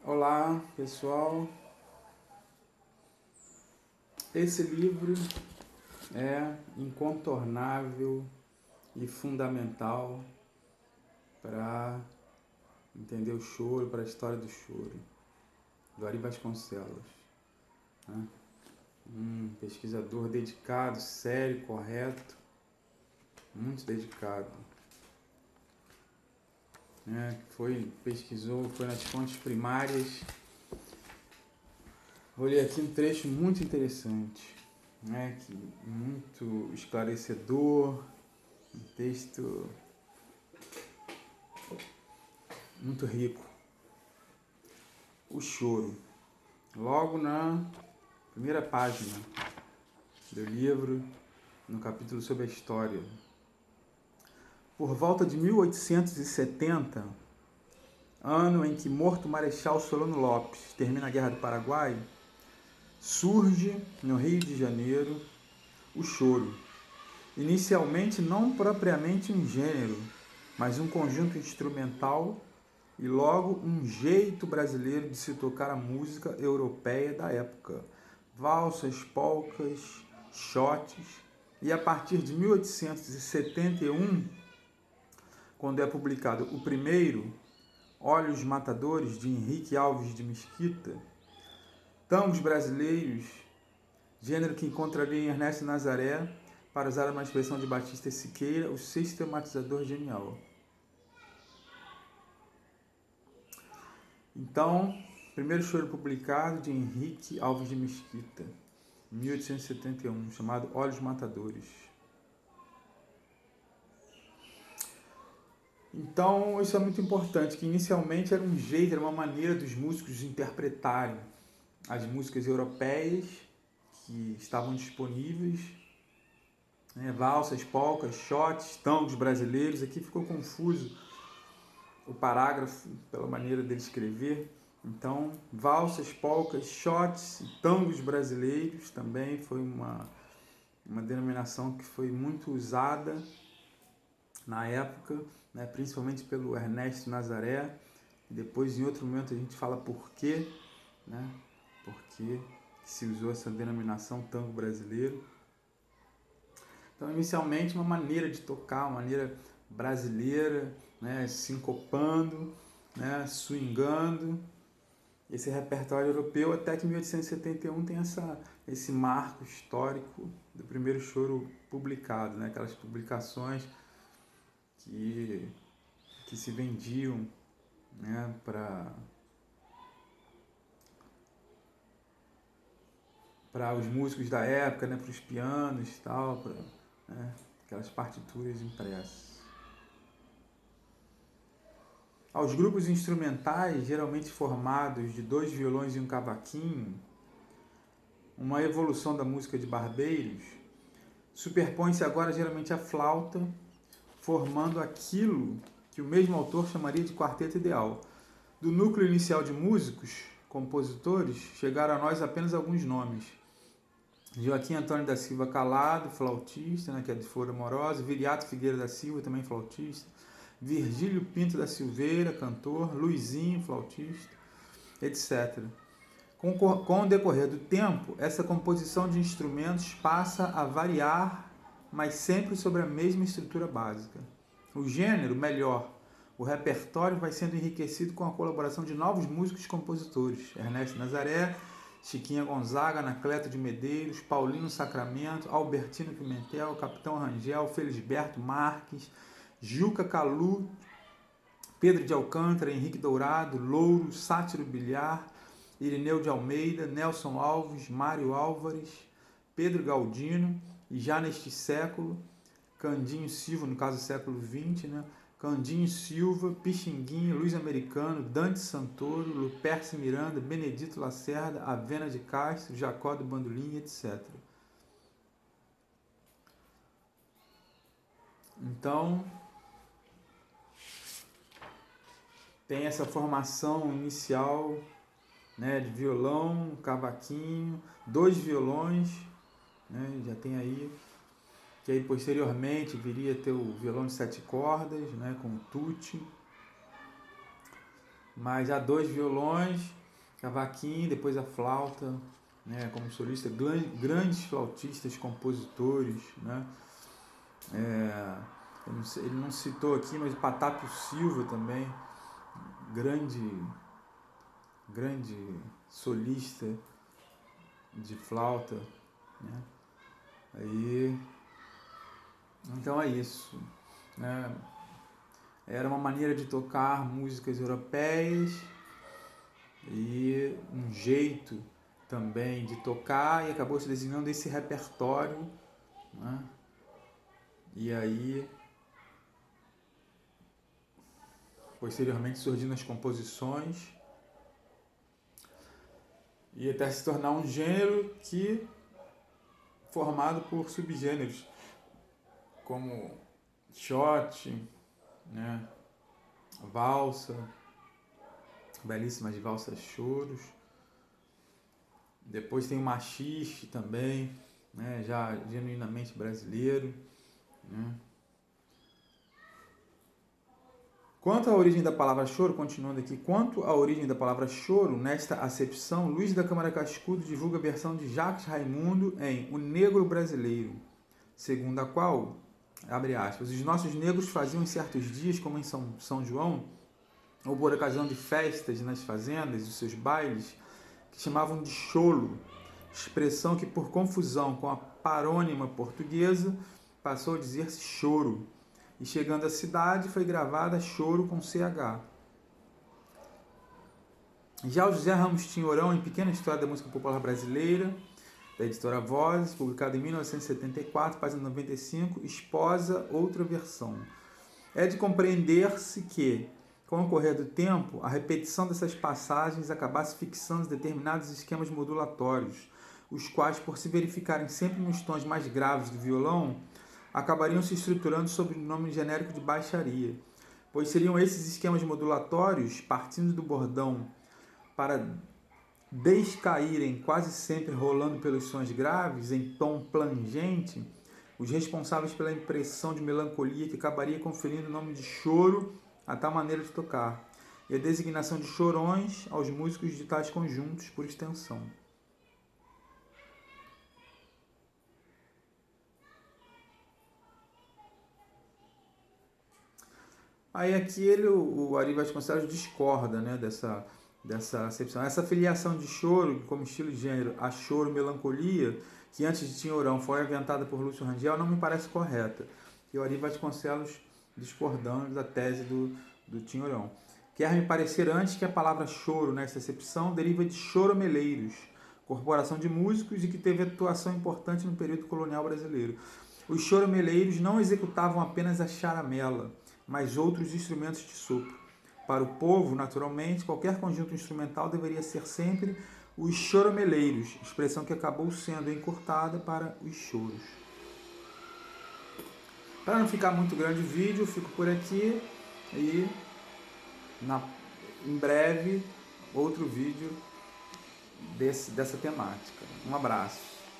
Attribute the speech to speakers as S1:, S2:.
S1: Olá, pessoal. Esse livro é incontornável e fundamental para entender o choro, para a história do choro, do Ari Vasconcelos, né? Um pesquisador dedicado, sério, correto, muito dedicado, né? Pesquisou, foi nas fontes primárias. Vou ler aqui um trecho muito interessante, né? Muito esclarecedor, um texto muito rico. O choro. Logo na primeira página do livro, no capítulo sobre a história. Por volta de 1870, ano em que, morto o Marechal Solano Lopes, termina a Guerra do Paraguai, surge no Rio de Janeiro o choro. Inicialmente não propriamente um gênero, mas um conjunto instrumental e logo um jeito brasileiro de se tocar a música europeia da época. Valsas, polcas, shotes, e a partir de 1871, quando é publicado o primeiro, Olhos Matadores, de Henrique Alves de Mesquita, tangos brasileiros, gênero que encontraria em Ernesto Nazaré, para usar uma expressão de Batista Siqueira, o sistematizador genial. Então, primeiro choro publicado de Henrique Alves de Mesquita, 1871, chamado Olhos Matadores. Então, isso é muito importante, que inicialmente era um jeito, era uma maneira dos músicos interpretarem as músicas europeias que estavam disponíveis, né? Valsas, polcas, shots, tangos brasileiros. Aqui ficou confuso o parágrafo pela maneira dele escrever. Então, valsas, polcas, shots e tangos brasileiros também foi uma denominação que foi muito usada na época, né, principalmente pelo Ernesto Nazaré. Depois, em outro momento, a gente fala por quê, né, por que se usou essa denominação tango brasileiro. Então, inicialmente, uma maneira de tocar, uma maneira brasileira, né, sincopando, né, swingando, esse repertório europeu, até que em 1871 tem esse marco histórico do primeiro choro publicado, né, aquelas publicações que se vendiam, né, para os músicos da época, né, para os pianos e tal, né, aquelas partituras impressas. Aos grupos instrumentais, geralmente formados de 2 violões e um cavaquinho, uma evolução da música de barbeiros, superpõe-se agora geralmente a flauta, formando aquilo que o mesmo autor chamaria de quarteto ideal. Do núcleo inicial de músicos, compositores, chegaram a nós apenas alguns nomes. Joaquim Antônio da Silva Calado, flautista, né, que é de Flor Amorosa, Viriato Figueira da Silva, também flautista, Virgílio Pinto da Silveira, cantor, Luizinho, flautista, etc. Com o decorrer do tempo, essa composição de instrumentos passa a variar, mas sempre sobre a mesma estrutura básica. O gênero, melhor, o repertório vai sendo enriquecido com a colaboração de novos músicos e compositores. Ernesto Nazaré, Chiquinha Gonzaga, Anacleto de Medeiros, Paulino Sacramento, Albertino Pimentel, Capitão Rangel, Felisberto Marques, Gilca Calu, Pedro de Alcântara, Henrique Dourado, Louro, Sátiro Bilhar, Irineu de Almeida, Nelson Alves, Mário Álvares, Pedro Galdino, e já neste século, Candinho Silva, no caso do século XX, né? Candinho Silva, Pixinguinha, Luiz Americano, Dante Santoro, Luperce Miranda, Benedito Lacerda, Avena de Castro, Jacó do Bandolim, etc. Então, tem essa formação inicial, né, de violão, cavaquinho, 2 violões, né, já tem aí, que aí posteriormente viria a ter o violão de 7 cordas, né, com tutti, mas há 2 violões, cavaquinho, depois a flauta, né, como solista, grandes flautistas, compositores, né? Ele não citou aqui, mas Patápio Silva também, grande solista de flauta, né? Aí, então é isso, né? Era uma maneira de tocar músicas europeias e um jeito também de tocar, e acabou se designando esse repertório, né? E aí posteriormente surgindo as composições e até se tornar um gênero que formado por subgêneros como shot, né, valsa, belíssimas valsas choros. Depois tem o machixe também, né, já genuinamente brasileiro, né. Quanto à origem da palavra choro, continuando aqui, quanto à origem da palavra choro, nesta acepção, Luiz da Câmara Cascudo divulga a versão de Jacques Raimundo em O Negro Brasileiro, segundo a qual, abre aspas, os nossos negros faziam em certos dias, como em São João, ou por ocasião de festas nas fazendas, os seus bailes, que chamavam de cholo, expressão que por confusão com a parônima portuguesa passou a dizer-se choro, e chegando à cidade foi gravada choro com CH. Já o José Ramos Tinhorão, em Pequena História da Música Popular Brasileira, da editora Vozes, publicado em 1974, página 95, esposa outra versão. É de compreender-se que, com o correr do tempo, a repetição dessas passagens acabasse fixando determinados esquemas modulatórios, os quais, por se verificarem sempre nos tons mais graves do violão, acabariam se estruturando sob o nome genérico de baixaria, pois seriam esses esquemas modulatórios, partindo do bordão para descaírem quase sempre rolando pelos sons graves, em tom plangente, os responsáveis pela impressão de melancolia que acabaria conferindo o nome de choro a tal maneira de tocar, e a designação de chorões aos músicos de tais conjuntos, por extensão. Aí aqui o Ari Vasconcelos discorda, né, dessa acepção. Essa filiação de choro como estilo de gênero a choro melancolia, que antes de Tinhorão foi inventada por Lúcio Rangel, não me parece correta. E o Ari Vasconcelos discordando da tese do Tinhorão. Quer me parecer antes que a palavra choro, nessa acepção, deriva de choromeleiros, corporação de músicos e que teve atuação importante no período colonial brasileiro. Os choromeleiros não executavam apenas a charamela, mas outros instrumentos de sopro. Para o povo, naturalmente, qualquer conjunto instrumental deveria ser sempre os choromeleiros, expressão que acabou sendo encurtada para os choros. Para não ficar muito grande o vídeo, eu fico por aqui e em breve outro vídeo dessa temática. Um abraço.